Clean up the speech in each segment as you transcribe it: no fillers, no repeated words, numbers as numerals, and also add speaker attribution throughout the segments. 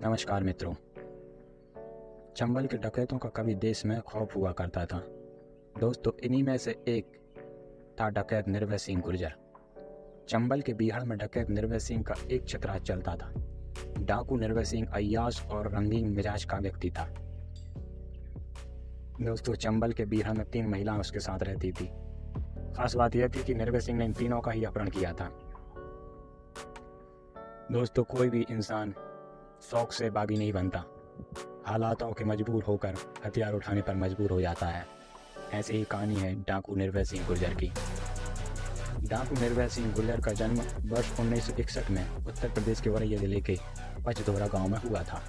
Speaker 1: नमस्कार मित्रों। चंबल के डकैतों का कभी देश में खौफ हुआ करता था। दोस्तों, इन्हीं में से एक था डकैत निर्भय सिंह गुर्जर। चंबल के बीहड़ में डकैत निर्भय सिंह का एक छतराज चलता था। डाकू निर्भय सिंह अय्याश और रंगीन मिजाज का व्यक्ति था। दोस्तों, चंबल के बीहड़ में 3 महिलाएं उसके साथ रहती थी। खास बात यह थी कि निर्भय सिंह ने इन तीनों का ही अपहरण किया था। दोस्तों, कोई भी इंसान शौक से बागी नहीं बनता, हालातों के मजबूर होकर हथियार उठाने पर मजबूर हो जाता है। ऐसी ही कहानी है डाकू निर्भय सिंह गुर्जर की। डाकू निर्भय सिंह गुर्जर का जन्म वर्ष 1961 में उत्तर प्रदेश के औरैया जिले के पचधोरा गांव में हुआ था।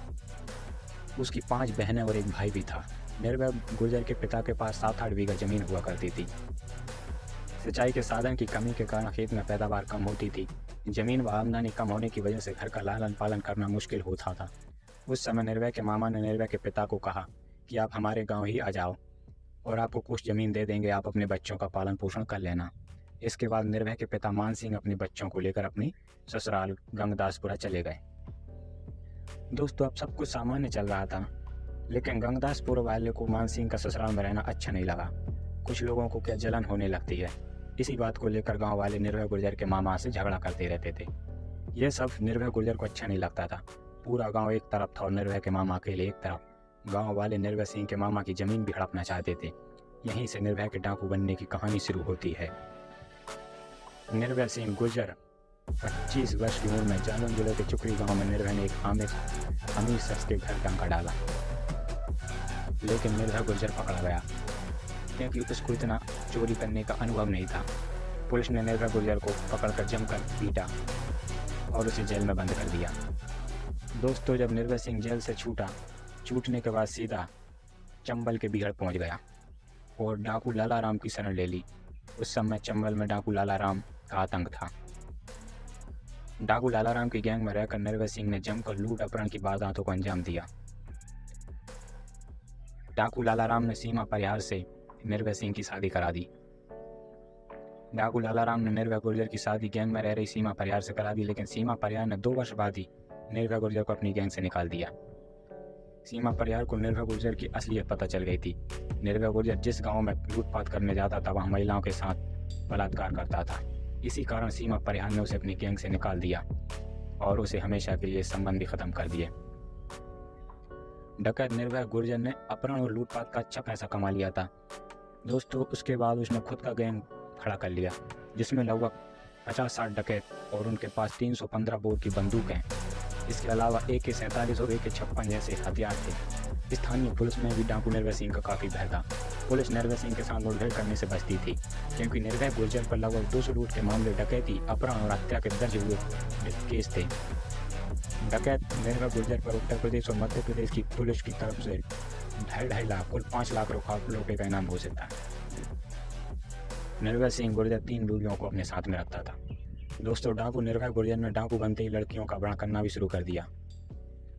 Speaker 1: उसकी 5 बहनें और एक भाई भी था। निर्भय गुर्जर के पिता के पास 7-8 बीघा जमीन हुआ करती थी। सिंचाई के साधन की कमी के कारण खेत में पैदावार कम होती थी। जमीन व आमदनी कम होने की वजह से घर का लालन पालन करना मुश्किल होता था। उस समय निर्भय के मामा ने निर्भय के पिता को कहा कि आप हमारे गांव ही आ जाओ और आपको कुछ ज़मीन दे देंगे, आप अपने बच्चों का पालन पोषण कर लेना। इसके बाद निर्भय के पिता मान सिंह अपने बच्चों को लेकर अपनी ससुराल गंगदासपुरा चले गए। दोस्तों, अब सब कुछ सामान्य चल रहा था, लेकिन गंगदासपुर वाले को मान सिंह का ससुराल में रहना अच्छा नहीं लगा। कुछ लोगों को क्या जलन होने लगती है, इसी बात को लेकर गांव वाले निर्भय गुर्जर के मामा से झगड़ा करते रहते थे। यह सब निर्भय गुर्जर को अच्छा नहीं लगता था। पूरा गांव एक तरफ था और निर्भय के मामा के लिए एक तरफ। गांव वाले निर्भय सिंह के मामा की जमीन भी हड़पना चाहते थे। यहीं से निर्भय के डाकू बनने की कहानी शुरू होती है। निर्भय सिंह गुर्जर 25 वर्ष की उम्र में जालौन जिले के चुकरी गांव में निर्भय ने एक अमीर शख्स के घर डाका डाला, लेकिन निर्भय गुर्जर पकड़ा गया क्योंकि उसको इतना चोरी करने का अनुभव नहीं था। पुलिस ने निर्भय गुर्जर को पकड़कर जमकर पीटा और उसे जेल में बंद कर दिया। दोस्तों, जब निर्भय सिंह जेल से छूटने के बाद सीधा चंबल के बीहड़ पहुंच गया और डाकू लाला राम की शरण ले ली। उस समय चंबल में डाकू लाला राम का आतंक था। डाकू लाला राम की गैंग में रहकर निर्भय सिंह ने जमकर लूट अपहरण की वारदातों को अंजाम दिया। डाकू लाला राम ने सीमा परिहार से निर्भय सिंह की शादी करा दी। डाकू लाला राम ने निर्भय गुर्जर की शादी गैंग में रह रही सीमा परिहार से करा दी, लेकिन सीमा परिहार ने 2 वर्ष बाद ही निर्भय गुर्जर को अपनी गैंग से निकाल दिया। सीमा परिहार को निर्भय गुर्जर की असलियत पता चल गई थी। निर्भय गुर्जर जिस गांव में लूटपाट करने जाता था, वहां महिलाओं के साथ बलात्कार करता था। इसी कारण सीमा परिहार ने उसे अपनी गैंग से निकाल दिया और उसे हमेशा के लिए संबंधी खत्म कर दिए। डकैत निर्भय गुर्जर ने अपहरण और लूटपाट का अच्छा पैसा कमा लिया था। दोस्तों, उसके बाद उसने खुद का गैंग खड़ा कर लिया, जिसमें लगभग 50-60 डकैत और उनके पास 315 बोर की बंदूक हैं। इसके अलावा AK-47 और AK-56 जैसे हथियार थे। स्थानीय पुलिस में भी डाकू निर्भय सिंह का काफ़ी भय था। पुलिस निर्भय सिंह के साथ मुठभेड़ करने से बचती थी, क्योंकि निर्भय गुर्जर पर लगभग 200 लूट के मामले, डकैती, अपहरण और हत्या के दर्ज हुए केस थे। डकैत निर्भय गुर्जर पर उत्तर प्रदेश और मध्य प्रदेश की पुलिस की तरफ से 2.5 लाख कुल 5 लाख रुपये का इनाम घोषित था। निर्भय सिंह गुर्जर 3 बीवियों को अपने साथ में रखता था। दोस्तों, डाकू निर्भय गुर्जर ने डाकू बनते ही लड़कियों का अपहरण करना भी शुरू कर दिया।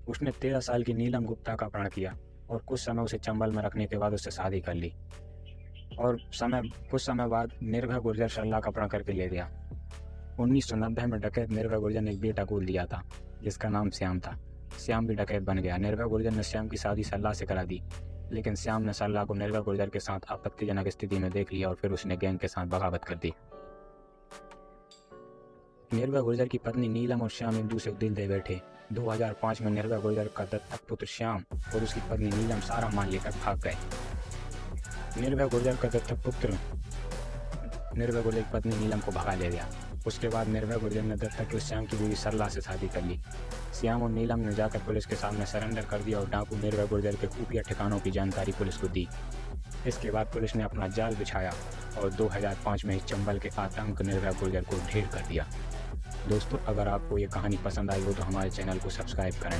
Speaker 1: उसने 13 साल की नीलम गुप्ता का अपहरण किया और कुछ समय उसे चंबल में रखने के बाद उससे शादी कर ली और कुछ समय बाद निर्भय गुर्जर शल्ला का अपहरण करके ले गया। 1990 में डकैत निर्भय गुर्जर ने एक बेटा गोद लिया था, जिसका नाम श्याम था। श्याम भी डकैत बन गया। निर्भय गुर्जर ने श्याम की शादी सल्ला से करा दी, लेकिन श्याम ने सल्ला को निर्भय गुर्जर के साथ आपत्तिजनक स्थिति में देख लिया और फिर उसने गैंग के साथ बगावत कर दी। निर्भय गुर्जर की पत्नी नीलम और श्याम एक दूसरे को दिल दे बैठे। 2005 में निर्भय गुर्जर का दत्तक पुत्र श्याम और उसकी पत्नी नीलम सारा माल लेकर भाग गए। निर्भय गुर्जर का दत्तक पुत्र निर्भय गुर्जर की पत्नी नीलम को भगा ले गया। उसके बाद निर्भय गुर्जर ने दत्तक श्याम की बीवी सरला से शादी कर ली। श्याम और नीलम ने जाकर पुलिस के सामने सरेंडर कर दिया और डाकू निर्भय गुर्जर के खुफिया ठिकानों की जानकारी पुलिस को दी। इसके बाद पुलिस ने अपना जाल बिछाया और 2005 में चंबल के आतंक निर्भय गुर्जर को ढेर कर दिया। दोस्तों, अगर आपको ये कहानी पसंद आई हो तो हमारे चैनल को सब्सक्राइब करें।